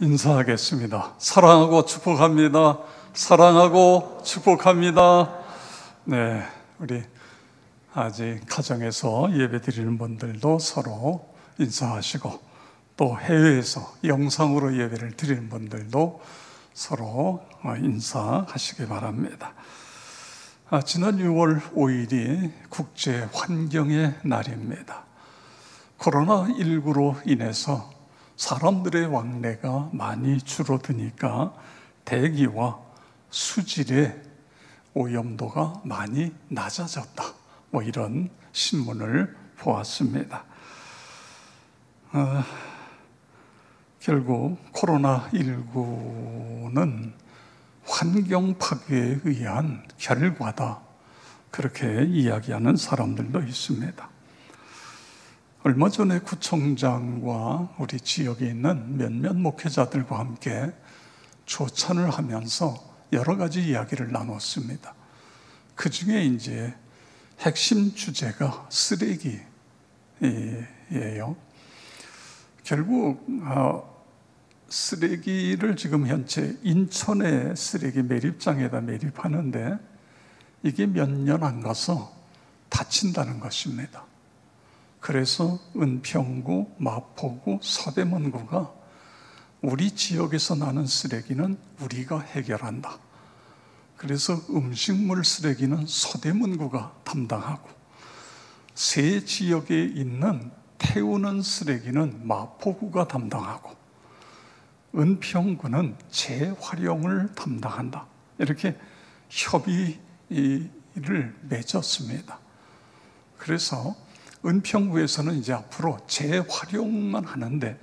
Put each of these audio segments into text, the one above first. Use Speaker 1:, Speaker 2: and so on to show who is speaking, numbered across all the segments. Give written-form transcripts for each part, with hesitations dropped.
Speaker 1: 인사하겠습니다. 사랑하고 축복합니다. 사랑하고 축복합니다. 네, 우리 아직 가정에서 예배 드리는 분들도 서로 인사하시고, 또 해외에서 영상으로 예배를 드리는 분들도 서로 인사하시기 바랍니다. 지난 6월 5일이 국제환경의 날입니다. 코로나19로 인해서 사람들의 왕래가 많이 줄어드니까 대기와 수질의 오염도가 많이 낮아졌다, 이런 신문을 보았습니다. 결국 코로나19는 환경 파괴에 의한 결과다, 그렇게 이야기하는 사람들도 있습니다. 얼마 전에 구청장과 우리 지역에 있는 몇몇 목회자들과 함께 조찬을 하면서 여러 가지 이야기를 나눴습니다. 그 중에 이제 핵심 주제가 쓰레기예요. 결국 쓰레기를 지금 현재 인천의 쓰레기 매립장에다 매립하는데 이게 몇 년 안 가서 닫힌다는 것입니다. 그래서 은평구, 마포구, 서대문구가 우리 지역에서 나는 쓰레기는 우리가 해결한다. 그래서 음식물 쓰레기는 서대문구가 담당하고, 세 지역에 있는 태우는 쓰레기는 마포구가 담당하고, 은평구는 재활용을 담당한다. 이렇게 협의를 맺었습니다. 그래서 은평구에서는 이제 앞으로 재활용만 하는데,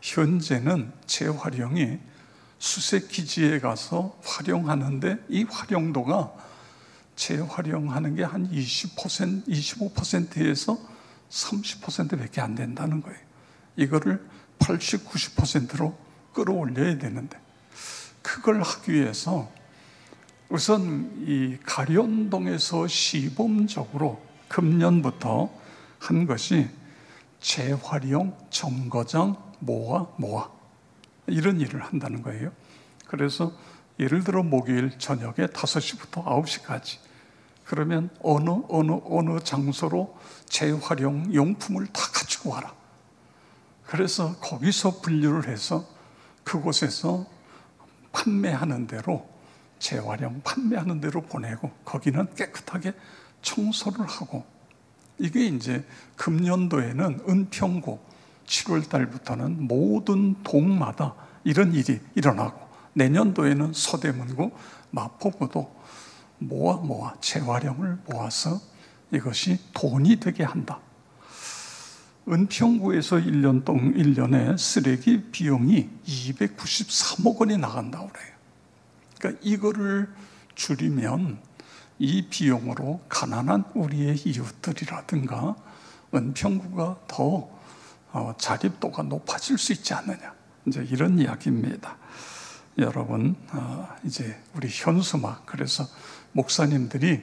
Speaker 1: 현재는 재활용이 수색기지에 가서 활용하는데 이 활용도가 재활용하는 게 한 20%, 25%에서 30%밖에 안 된다는 거예요. 이거를 80, 90%로 끌어올려야 되는데, 그걸 하기 위해서 우선 이 가련동에서 시범적으로 금년부터 한 것이 재활용 정거장 모아 이런 일을 한다는 거예요. 그래서 예를 들어 목요일 저녁에 5시부터 9시까지 그러면 어느 장소로 재활용 용품을 다 가지고 와라. 그래서 거기서 분류를 해서 그곳에서 판매하는 대로, 재활용 판매하는 대로 보내고, 거기는 깨끗하게 청소를 하고, 이게 이제 금년도에는 은평구 7월 달부터는 모든 동마다 이런 일이 일어나고, 내년도에는 서대문구, 마포구도 모아 재활용을 모아서 이것이 돈이 되게 한다. 은평구에서 1년에 쓰레기 비용이 293억 원이 나간다고 그래요. 그러니까 이거를 줄이면 이 비용으로 가난한 우리의 이웃들이라든가 은평구가 더 자립도가 높아질 수 있지 않느냐, 이제 이런 이야기입니다. 여러분, 이제 우리 현수막, 그래서 목사님들이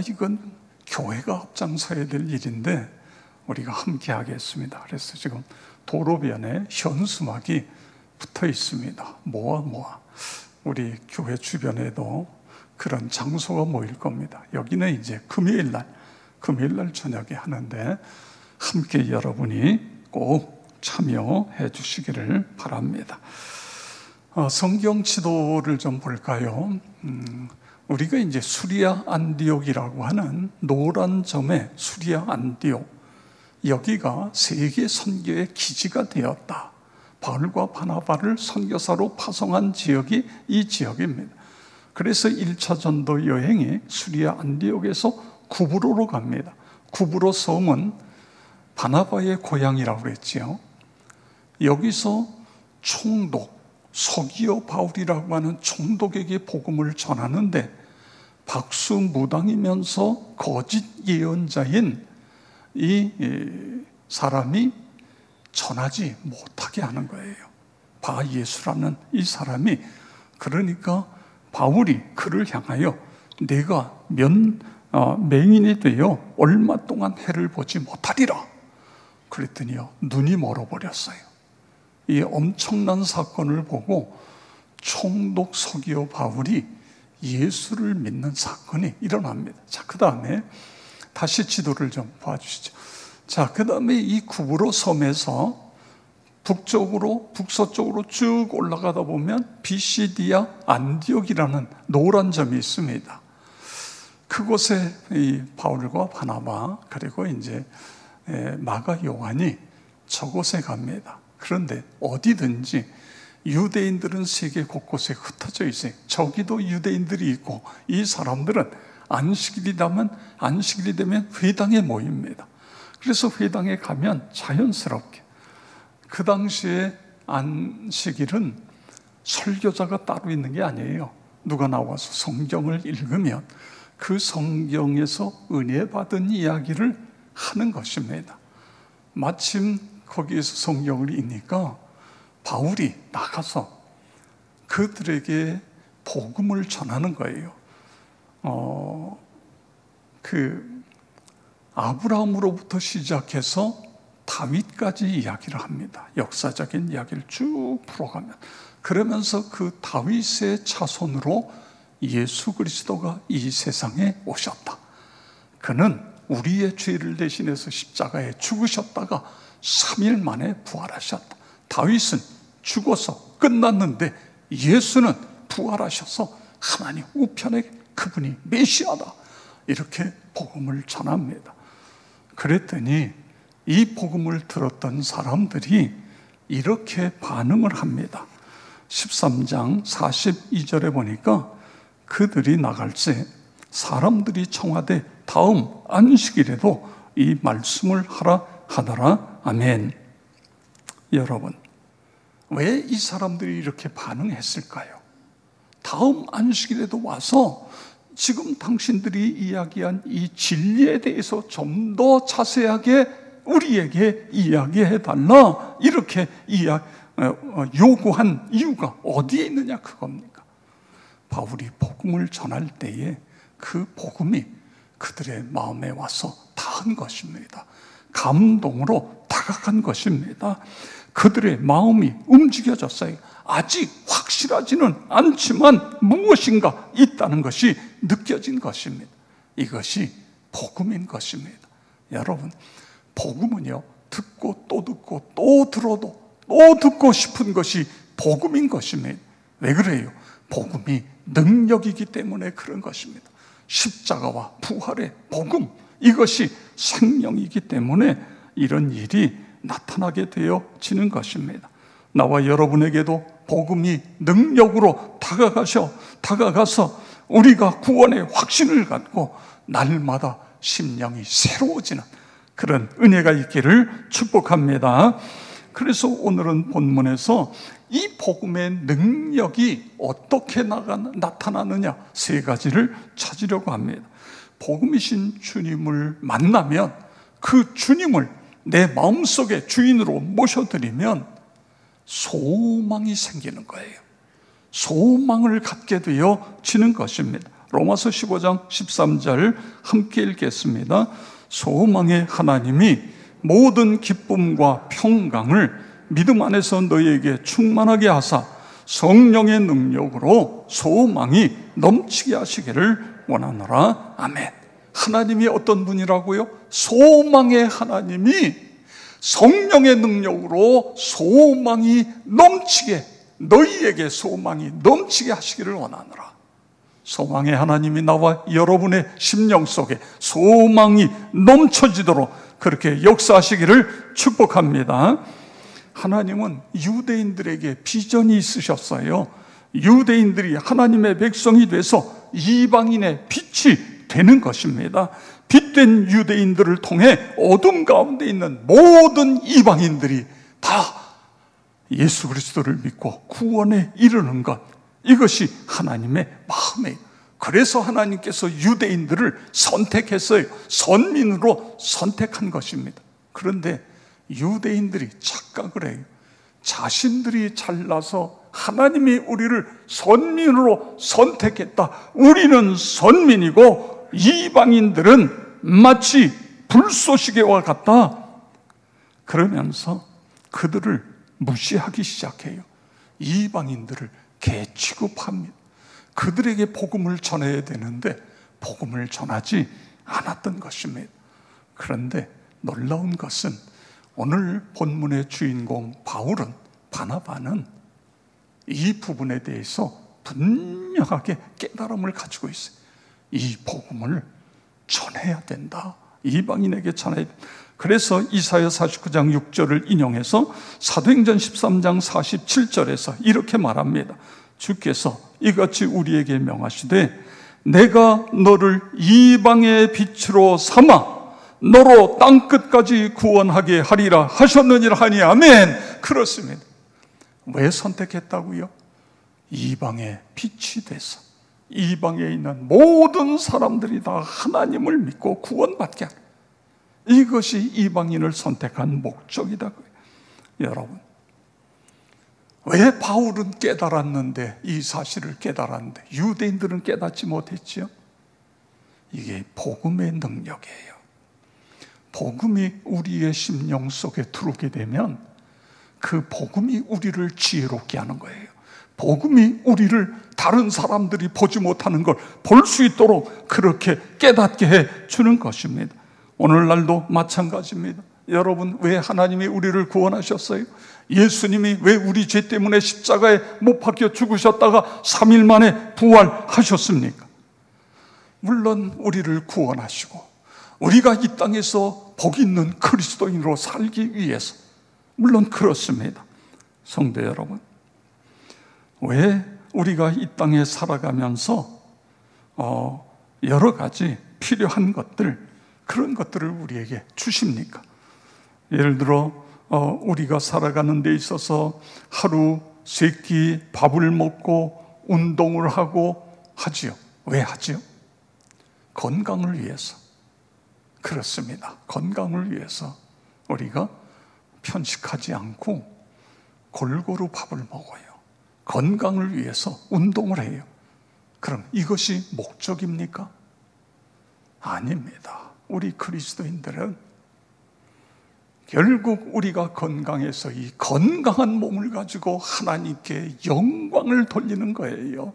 Speaker 1: 이건 교회가 앞장서야 될 일인데 우리가 함께 하겠습니다. 그래서 지금 도로변에 현수막이 붙어 있습니다. 모아. 우리 교회 주변에도 그런 장소가 모일 겁니다. 여기는 이제 금요일 날 저녁에 하는데 함께 여러분이 꼭 참여해 주시기를 바랍니다. 성경 지도를 좀 볼까요? 우리가 이제 수리아 안디옥이라고 하는 노란 점의 수리아 안디옥, 여기가 세계 선교의 기지가 되었다. 바울과 바나바를 선교사로 파송한 지역이 이 지역입니다. 그래서 1차 전도 여행이 수리아 안디옥에서 구브로로 갑니다. 구브로 섬은 바나바의 고향이라고 그랬지요. 여기서 총독, 서기어 바울이라고 하는 총독에게 복음을 전하는데 박수무당이면서 거짓 예언자인 이 사람이 전하지 못하게 하는 거예요. 바예수라는 이 사람이. 그러니까 바울이 그를 향하여 내가 맹인이 되어 얼마 동안 해를 보지 못하리라 그랬더니요, 눈이 멀어버렸어요. 이 엄청난 사건을 보고 총독 서기오 바울이 예수를 믿는 사건이 일어납니다. 자, 그 다음에 다시 지도를 좀 봐주시죠. 자, 그 다음에 이 구브로 섬에서 북서쪽으로 쭉 올라가다 보면 비시디아 안디옥이라는 노란 점이 있습니다. 그곳에 이 바울과 바나바 그리고 이제 마가 요한이 저곳에 갑니다. 그런데 어디든지 유대인들은 세계 곳곳에 흩어져 있어요. 저기도 유대인들이 있고 이 사람들은 안식일이 되면 회당에 모입니다. 그래서 회당에 가면 자연스럽게 그 당시에 안식일은 설교자가 따로 있는 게 아니에요. 누가 나와서 성경을 읽으면 그 성경에서 은혜 받은 이야기를 하는 것입니다. 마침 거기에서 성경을 읽으니까 바울이 나가서 그들에게 복음을 전하는 거예요. 아브라함으로부터 시작해서 다윗까지 이야기를 합니다. 역사적인 이야기를 쭉 풀어가면 그러면서 그 다윗의 자손으로 예수 그리스도가 이 세상에 오셨다. 그는 우리의 죄를 대신해서 십자가에 죽으셨다가 3일 만에 부활하셨다. 다윗은 죽어서 끝났는데 예수는 부활하셔서 하나님 우편에 그분이 메시아다. 이렇게 복음을 전합니다. 그랬더니 이 복음을 들었던 사람들이 이렇게 반응을 합니다. 13장 42절에 보니까 그들이 나갈새 사람들이 청하되 다음 안식일에도 이 말씀을 하라 하더라. 아멘. 여러분, 왜 이 사람들이 이렇게 반응했을까요? 다음 안식일에도 와서 지금 당신들이 이야기한 이 진리에 대해서 좀 더 자세하게 우리에게 이야기해달라 이렇게 요구한 이유가 어디에 있느냐 그겁니까? 바울이 복음을 전할 때에 그 복음이 그들의 마음에 와서 닿은 것입니다. 감동으로 다가간 것입니다. 그들의 마음이 움직여졌어요. 아직 확실하지는 않지만 무엇인가 있다는 것이 느껴진 것입니다. 이것이 복음인 것입니다. 여러분, 복음은요, 듣고 또 듣고 또 들어도 또 듣고 싶은 것이 복음인 것입니다. 왜 그래요? 복음이 능력이기 때문에 그런 것입니다. 십자가와 부활의 복음, 이것이 생명이기 때문에 이런 일이 나타나게 되어지는 것입니다. 나와 여러분에게도 복음이 능력으로 다가가서 우리가 구원의 확신을 갖고 날마다 심령이 새로워지는 그런 은혜가 있기를 축복합니다. 그래서 오늘은 본문에서 이 복음의 능력이 어떻게 나타나느냐 세 가지를 찾으려고 합니다. 복음이신 주님을 만나면 그 주님을 내 마음속에 주인으로 모셔드리면 소망이 생기는 거예요. 소망을 갖게 되어지는 것입니다. 로마서 15장 13절 함께 읽겠습니다. 소망의 하나님이 모든 기쁨과 평강을 믿음 안에서 너희에게 충만하게 하사 성령의 능력으로 소망이 넘치게 하시기를 원하노라. 아멘. 하나님이 어떤 분이라고요? 소망의 하나님이 성령의 능력으로 소망이 넘치게, 너희에게 소망이 넘치게 하시기를 원하노라. 소망의 하나님이 나와 여러분의 심령 속에 소망이 넘쳐지도록 그렇게 역사하시기를 축복합니다. 하나님은 유대인들에게 비전이 있으셨어요. 유대인들이 하나님의 백성이 돼서 이방인의 빛이 되는 것입니다. 빛된 유대인들을 통해 어둠 가운데 있는 모든 이방인들이 다 예수 그리스도를 믿고 구원에 이르는 것, 이것이 하나님의 마음이에요. 그래서 하나님께서 유대인들을 선택했어요. 선민으로 선택한 것입니다. 그런데 유대인들이 착각을 해요. 자신들이 잘나서 하나님이 우리를 선민으로 선택했다. 우리는 선민이고 이방인들은 마치 불쏘시개와 같다. 그러면서 그들을 무시하기 시작해요. 이방인들을 개 취급합니다. 그들에게 복음을 전해야 되는데 복음을 전하지 않았던 것입니다. 그런데 놀라운 것은 오늘 본문의 주인공 바나바는 이 부분에 대해서 분명하게 깨달음을 가지고 있어요. 이 복음을 전해야 된다. 이방인에게 전해야 된다. 그래서 이사야 49장 6절을 인용해서 사도행전 13장 47절에서 이렇게 말합니다. 주께서 이같이 우리에게 명하시되 내가 너를 이방의 빛으로 삼아 너로 땅끝까지 구원하게 하리라 하셨느니라 하니 아멘. 그렇습니다. 왜 선택했다고요? 이방의 빛이 돼서 이방에 있는 모든 사람들이 다 하나님을 믿고 구원받게 하라. 이것이 이방인을 선택한 목적이다고요. 여러분, 왜 바울은 깨달았는데, 이 사실을 깨달았는데 유대인들은 깨닫지 못했지요? 이게 복음의 능력이에요. 복음이 우리의 심령 속에 들어오게 되면 그 복음이 우리를 지혜롭게 하는 거예요. 복음이 우리를 다른 사람들이 보지 못하는 걸 볼 수 있도록 그렇게 깨닫게 해 주는 것입니다. 오늘날도 마찬가지입니다. 여러분, 왜 하나님이 우리를 구원하셨어요? 예수님이 왜 우리 죄 때문에 십자가에 못 박혀 죽으셨다가 3일 만에 부활하셨습니까? 물론 우리를 구원하시고 우리가 이 땅에서 복 있는 그리스도인으로 살기 위해서, 물론 그렇습니다. 성도 여러분, 왜 우리가 이 땅에 살아가면서 여러 가지 필요한 것들, 그런 것들을 우리에게 주십니까? 예를 들어 우리가 살아가는 데 있어서 하루 3끼 밥을 먹고 운동을 하고 하지요. 왜 하지요? 건강을 위해서. 그렇습니다. 건강을 위해서 우리가 편식하지 않고 골고루 밥을 먹어요. 건강을 위해서 운동을 해요. 그럼 이것이 목적입니까? 아닙니다. 우리 그리스도인들은 결국 우리가 건강해서 이 건강한 몸을 가지고 하나님께 영광을 돌리는 거예요.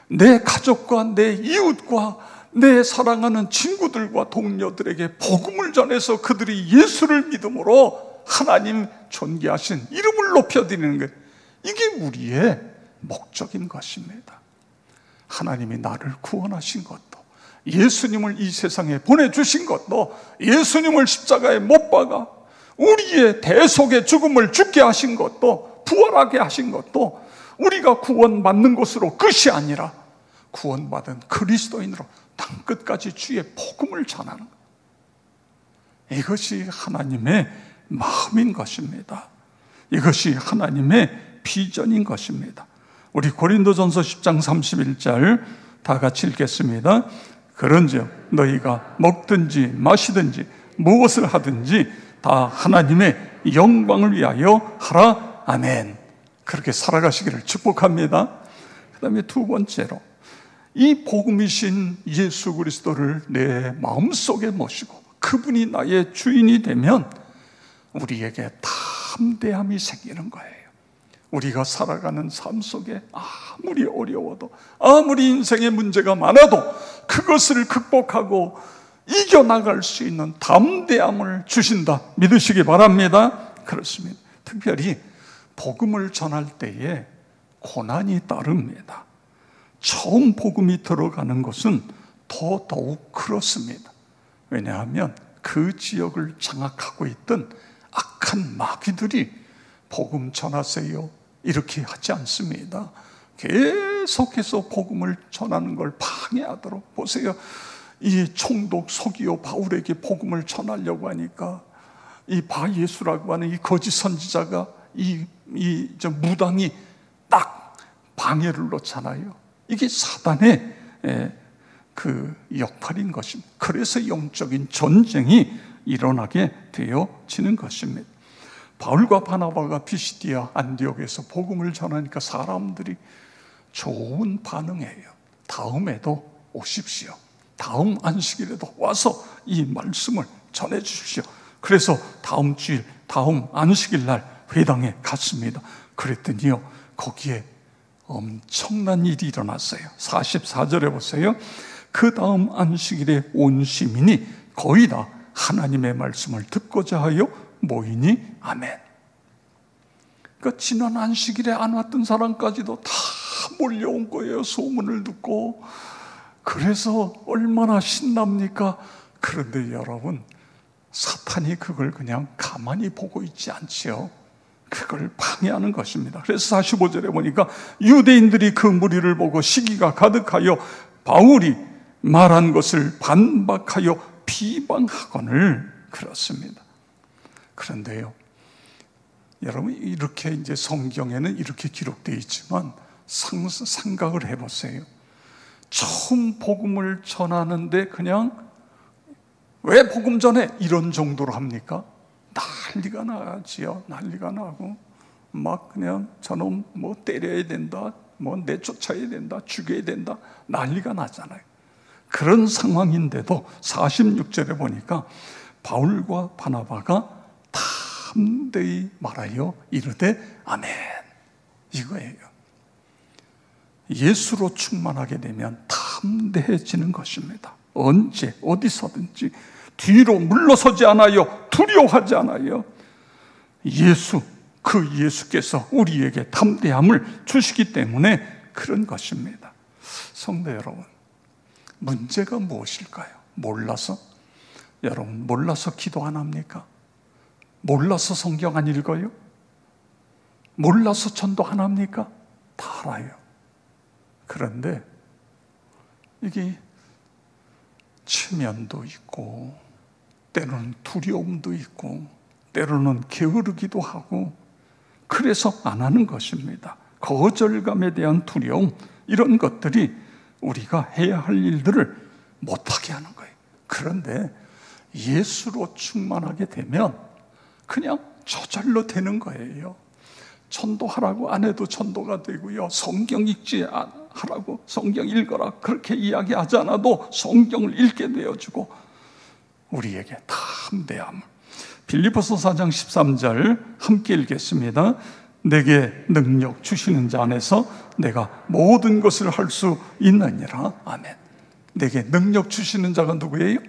Speaker 1: 내 가족과 내 이웃과 내 사랑하는 친구들과 동료들에게 복음을 전해서 그들이 예수를 믿음으로 하나님 존귀하신 이름을 높여드리는 것, 이게 우리의 목적인 것입니다. 하나님이 나를 구원하신 것도, 예수님을 이 세상에 보내주신 것도, 예수님을 십자가에 못 박아 우리의 대속의 죽음을 죽게 하신 것도, 부활하게 하신 것도 우리가 구원받는 것으로 끝이 아니라 구원받은 그리스도인으로 땅끝까지 주의 복음을 전하는 것, 이것이 하나님의 마음인 것입니다. 이것이 하나님의 비전인 것입니다. 우리 고린도전서 10장 31절 다 같이 읽겠습니다. 그런즉 너희가 먹든지 마시든지 무엇을 하든지 다 하나님의 영광을 위하여 하라. 아멘. 그렇게 살아가시기를 축복합니다. 그 다음에 두 번째로, 이 복음이신 예수 그리스도를 내 마음속에 모시고 그분이 나의 주인이 되면 우리에게 담대함이 생기는 거예요. 우리가 살아가는 삶 속에 아무리 어려워도, 아무리 인생에 문제가 많아도 그것을 극복하고 이겨나갈 수 있는 담대함을 주신다 믿으시기 바랍니다. 그렇습니다. 특별히 복음을 전할 때에 고난이 따릅니다. 처음 복음이 들어가는 것은 더더욱 그렇습니다. 왜냐하면 그 지역을 장악하고 있던 악한 마귀들이 복음 전하세요 이렇게 하지 않습니다. 계속해서 복음을 전하는 걸 방해하도록, 보세요. 이 총독 서기오 바울에게 복음을 전하려고 하니까 이 바예수라고 하는 이 거짓 선지자가 이 무당이 딱 방해를 놓잖아요. 이게 사단의 그 역할인 것입니다. 그래서 영적인 전쟁이 일어나게 되어지는 것입니다. 바울과 바나바가 피시디아 안디옥에서 복음을 전하니까 사람들이 좋은 반응이에요. 다음에도 오십시오. 다음 안식일에도 와서 이 말씀을 전해 주십시오. 그래서 다음 주일, 다음 안식일 날 회당에 갔습니다. 그랬더니요, 거기에 엄청난 일이 일어났어요. 44절에 보세요. 그 다음 안식일에 온 시민이 거의 다 하나님의 말씀을 듣고자 하여 모이니 아멘. 그러니까 지난 안식일에 안 왔던 사람까지도 다 몰려온 거예요. 소문을 듣고. 그래서 얼마나 신납니까? 그런데 여러분, 사탄이 그걸 그냥 가만히 보고 있지 않지요. 그걸 방해하는 것입니다. 그래서 45절에 보니까 유대인들이 그 무리를 보고 시기가 가득하여 바울이 말한 것을 반박하여 비방하거늘 그렇습니다. 그런데요, 여러분, 이렇게 이제 성경에는 이렇게 기록되어 있지만 생각을 해보세요. 처음 복음을 전하는데 그냥 왜 복음 전해? 이런 정도로 합니까? 난리가 나지요. 난리가 나고 막 그냥 저놈 뭐 때려야 된다, 뭐 내쫓아야 된다, 죽여야 된다, 난리가 나잖아요. 그런 상황인데도 46절에 보니까 바울과 바나바가 담대히 말하여 이르되 아멘, 이거예요. 예수로 충만하게 되면 담대해지는 것입니다. 언제 어디서든지 뒤로 물러서지 않아요. 두려워하지 않아요. 그 예수께서 우리에게 담대함을 주시기 때문에 그런 것입니다. 성도 여러분, 문제가 무엇일까요? 몰라서? 여러분, 몰라서 기도 안 합니까? 몰라서 성경 안 읽어요? 몰라서 전도 안 합니까? 다 알아요. 그런데 이게 체면도 있고 때로는 두려움도 있고 때로는 게으르기도 하고 그래서 안 하는 것입니다. 거절감에 대한 두려움, 이런 것들이 우리가 해야 할 일들을 못하게 하는 거예요. 그런데 예수로 충만하게 되면 그냥 저절로 되는 거예요. 전도하라고 안 해도 전도가 되고요. 성경 읽지 하라고 성경 읽어라 그렇게 이야기하지 않아도 성경을 읽게 되어주고 우리에게 담대함을. 빌립보서 4장 13절 함께 읽겠습니다. 내게 능력 주시는 자 안에서 내가 모든 것을 할 수 있느니라. 아멘. 내게 능력 주시는 자가 누구예요?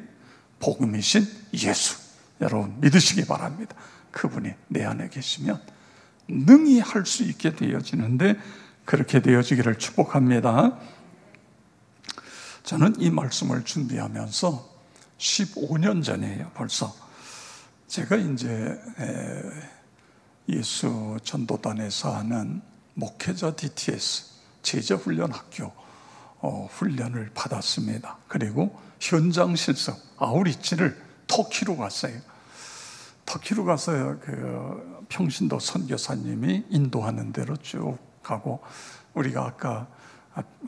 Speaker 1: 복음이신 예수. 여러분 믿으시기 바랍니다. 그분이 내 안에 계시면 능히 할 수 있게 되어지는데 그렇게 되어지기를 축복합니다. 저는 이 말씀을 준비하면서 15년 전이에요. 벌써 제가 이제 예수 전도단에서 하는 목회자 DTS 제자훈련학교 훈련을 받았습니다. 그리고 현장 실습 아우리치를 터키로 갔어요. 터키로 가서 그 평신도 선교사님이 인도하는 대로 쭉 가고 우리가 아까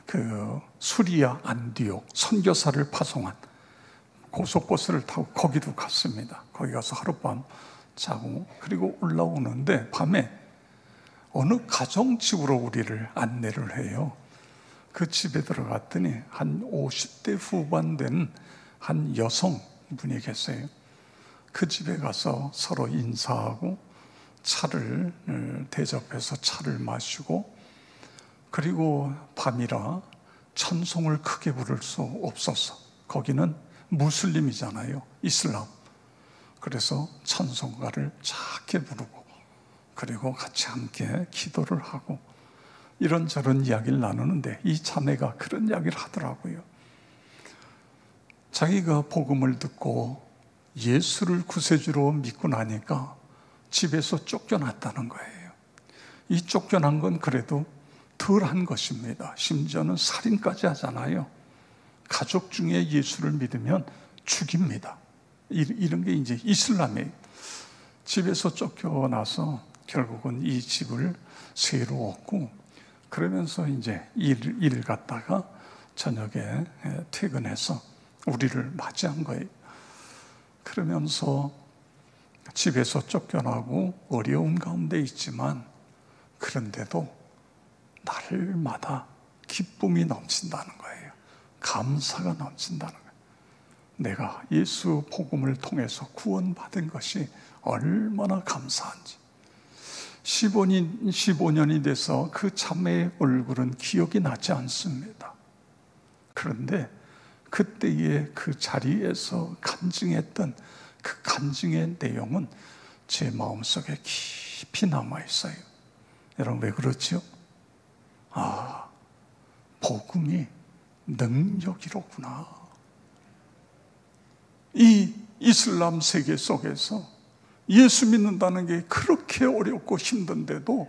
Speaker 1: 그 수리아 안디옥 선교사를 파송한 고속버스를 타고 거기도 갔습니다. 거기 가서 하룻밤 자고 그리고 올라오는데 밤에 어느 가정집으로 우리를 안내를 해요. 그 집에 들어갔더니 한 50대 후반 된 한 여성분이 계세요. 그 집에 가서 서로 인사하고 차를 대접해서 차를 마시고 그리고 밤이라 찬송을 크게 부를 수 없어서 거기는 무슬림이잖아요. 이슬람. 그래서 찬송가를 작게 부르고 그리고 같이 함께 기도를 하고 이런저런 이야기를 나누는데 이 자매가 그런 이야기를 하더라고요. 자기가 복음을 듣고 예수를 구세주로 믿고 나니까 집에서 쫓겨났다는 거예요. 이 쫓겨난 건 그래도 덜한 것입니다. 심지어는 살인까지 하잖아요. 가족 중에 예수를 믿으면 죽입니다. 이런 게 이제 이슬람이에요. 집에서 쫓겨나서 결국은 이 집을 새로 얻고 그러면서 이제 일을 갔다가 저녁에 퇴근해서 우리를 맞이한 거예요. 그러면서 집에서 쫓겨나고 어려움 가운데 있지만 그런데도 날마다 기쁨이 넘친다는 거예요. 감사가 넘친다는 거예요. 내가 예수 복음을 통해서 구원받은 것이 얼마나 감사한지. 15년이 돼서 그 자매의 얼굴은 기억이 나지 않습니다. 그런데 그때의 그 자리에서 간증했던 그 간증의 내용은 제 마음속에 깊이 남아있어요. 여러분, 왜 그렇죠? 복음이 능력이로구나. 이 이슬람 세계 속에서 예수 믿는다는 게 그렇게 어렵고 힘든데도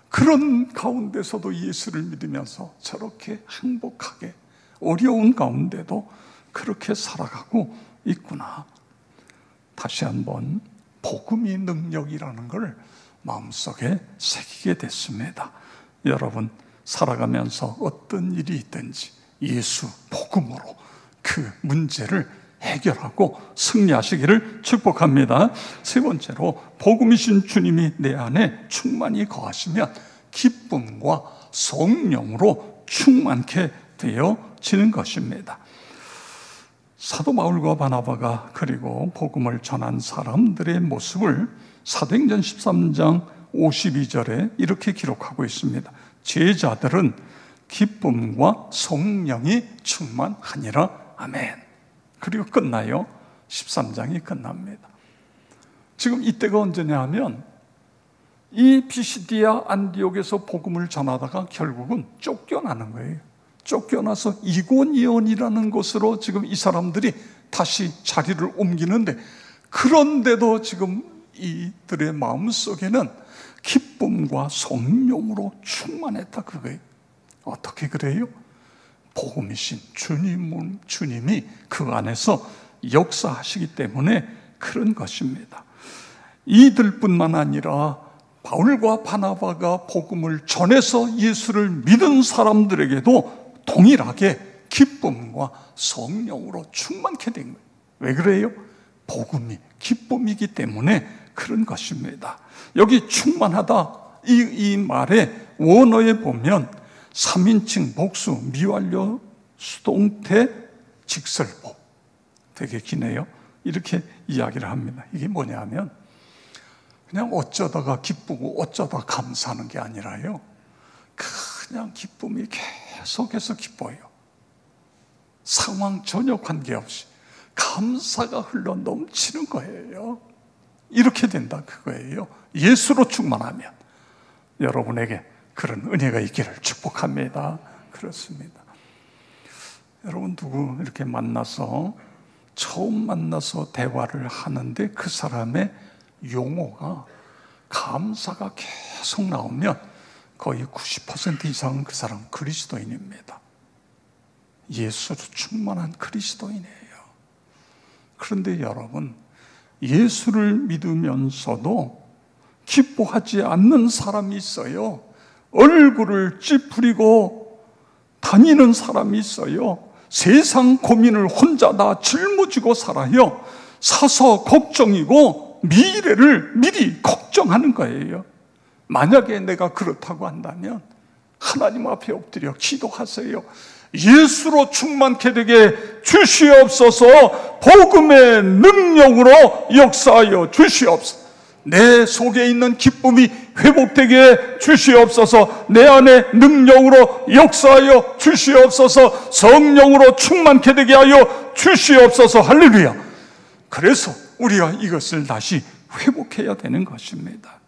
Speaker 1: 그런 가운데서도 예수를 믿으면서 저렇게 행복하게, 어려운 가운데도 그렇게 살아가고 있구나. 다시 한번 복음이 능력이라는 걸 마음속에 새기게 됐습니다. 여러분, 살아가면서 어떤 일이 있든지 예수 복음으로 그 문제를 해결하고 승리하시기를 축복합니다. 세 번째로, 복음이신 주님이 내 안에 충만히 거하시면 기쁨과 성령으로 충만케 되어지는 것입니다. 사도 바울과 바나바가 그리고 복음을 전한 사람들의 모습을 사도행전 13장 52절에 이렇게 기록하고 있습니다. 제자들은 기쁨과 성령이 충만하니라. 아멘. 그리고 끝나요. 13장이 끝납니다. 지금 이때가 언제냐 하면 이 피시디아 안디옥에서 복음을 전하다가 결국은 쫓겨나는 거예요. 쫓겨나서 이고니온이라는 곳으로 지금 이 사람들이 다시 자리를 옮기는데, 그런데도 지금 이들의 마음속에는 기쁨과 성령으로 충만했다 그거예요. 어떻게 그래요? 복음이신 주님이 그 안에서 역사하시기 때문에 그런 것입니다. 이들뿐만 아니라 바울과 바나바가 복음을 전해서 예수를 믿은 사람들에게도 동일하게 기쁨과 성령으로 충만케 된 거예요. 왜 그래요? 복음이 기쁨이기 때문에 그런 것입니다. 여기 충만하다 이 말의 원어에 보면 3인칭 복수 미완료 수동태 직설법, 되게 기네요. 이렇게 이야기를 합니다. 이게 뭐냐면 그냥 어쩌다가 기쁘고 어쩌다 감사하는 게 아니라요, 그냥 기쁨이 계속해서 기뻐요. 상황 전혀 관계없이 감사가 흘러 넘치는 거예요. 이렇게 된다 그거예요. 예수로 충만하면 여러분에게 그런 은혜가 있기를 축복합니다. 그렇습니다. 여러분, 누구 이렇게 처음 만나서 대화를 하는데 그 사람의 용어가 감사가 계속 나오면 거의 90% 이상은 그 사람은 그리스도인입니다. 예수로 충만한 그리스도인이에요. 그런데 여러분, 예수를 믿으면서도 기뻐하지 않는 사람이 있어요. 얼굴을 찌푸리고 다니는 사람이 있어요. 세상 고민을 혼자 다 짊어지고 살아요. 사서 걱정이고 미래를 미리 걱정하는 거예요. 만약에 내가 그렇다고 한다면 하나님 앞에 엎드려 기도하세요. 예수로 충만케 되게 주시옵소서. 복음의 능력으로 역사하여 주시옵소서. 내 속에 있는 기쁨이 회복되게 주시옵소서. 내 안에 능력으로 역사하여 주시옵소서. 성령으로 충만케 되게 하여 주시옵소서. 할렐루야. 그래서 우리가 이것을 다시 회복해야 되는 것입니다.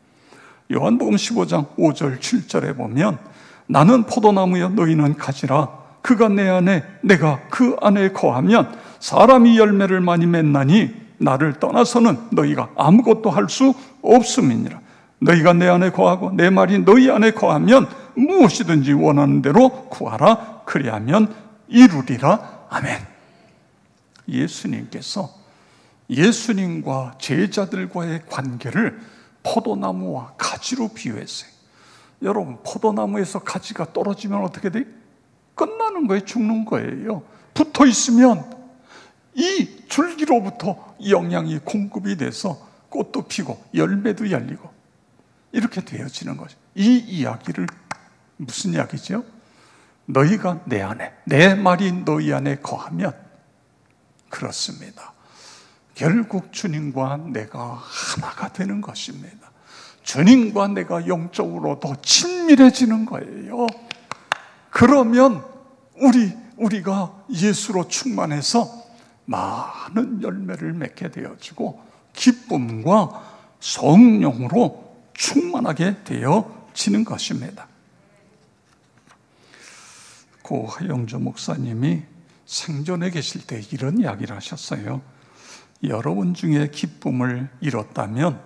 Speaker 1: 요한복음 15장 5절 7절에 보면 나는 포도나무여 너희는 가지라. 그가 내 안에 내가 그 안에 거하면 사람이 열매를 많이 맺나니 나를 떠나서는 너희가 아무것도 할 수 없음이니라. 너희가 내 안에 거하고 내 말이 너희 안에 거하면 무엇이든지 원하는 대로 구하라. 그리하면 이루리라. 아멘. 예수님께서 예수님과 제자들과의 관계를 포도나무와 가지로 비유했어요. 여러분, 포도나무에서 가지가 떨어지면 어떻게 돼요? 끝나는 거예요. 죽는 거예요. 붙어 있으면 이 줄기로부터 영양이 공급이 돼서 꽃도 피고 열매도 열리고 이렇게 되어지는 거죠. 이 이야기를 무슨 이야기죠? 너희가 내 안에, 내 말이 너희 안에 거하면, 그렇습니다. 결국 주님과 내가 하나가 되는 것입니다. 주님과 내가 영적으로 더 친밀해지는 거예요. 그러면 우리가 예수로 충만해서 많은 열매를 맺게 되어지고 기쁨과 성령으로 충만하게 되어지는 것입니다. 고 하영주 목사님이 생전에 계실 때 이런 이야기를 하셨어요. 여러분 중에 기쁨을 잃었다면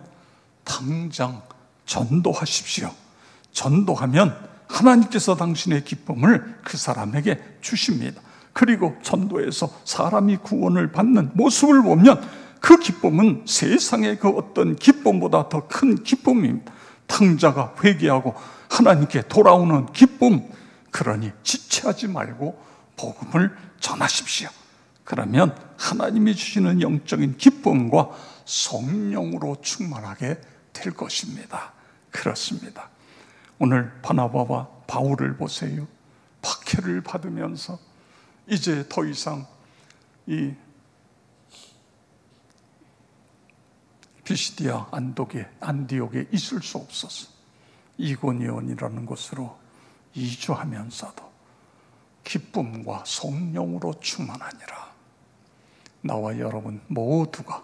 Speaker 1: 당장 전도하십시오. 전도하면 하나님께서 당신의 기쁨을 그 사람에게 주십니다. 그리고 전도에서 사람이 구원을 받는 모습을 보면 그 기쁨은 세상의 그 어떤 기쁨보다 더 큰 기쁨입니다. 탕자가 회개하고 하나님께 돌아오는 기쁨. 그러니 지체하지 말고 복음을 전하십시오. 그러면 하나님이 주시는 영적인 기쁨과 성령으로 충만하게 될 것입니다. 그렇습니다. 오늘 바나바와 바울을 보세요. 박해를 받으면서 이제 더 이상 이 피시디아 안디옥에 있을 수 없어서 이고니온이라는 곳으로 이주하면서도 기쁨과 성령으로 충만하니라. 나와 여러분 모두가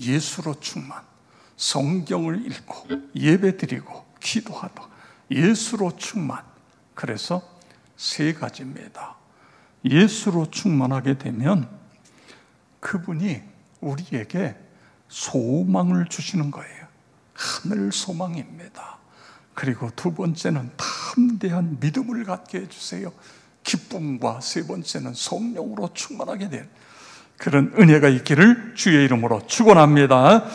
Speaker 1: 예수로 충만, 성경을 읽고 예배드리고 기도하다 예수로 충만. 그래서 세 가지입니다. 예수로 충만하게 되면 그분이 우리에게 소망을 주시는 거예요. 하늘 소망입니다. 그리고 두 번째는 담대한 믿음을 갖게 해주세요. 기쁨과 세 번째는 성령으로 충만하게 된 그런 은혜가 있기를 주의 이름으로 축원합니다.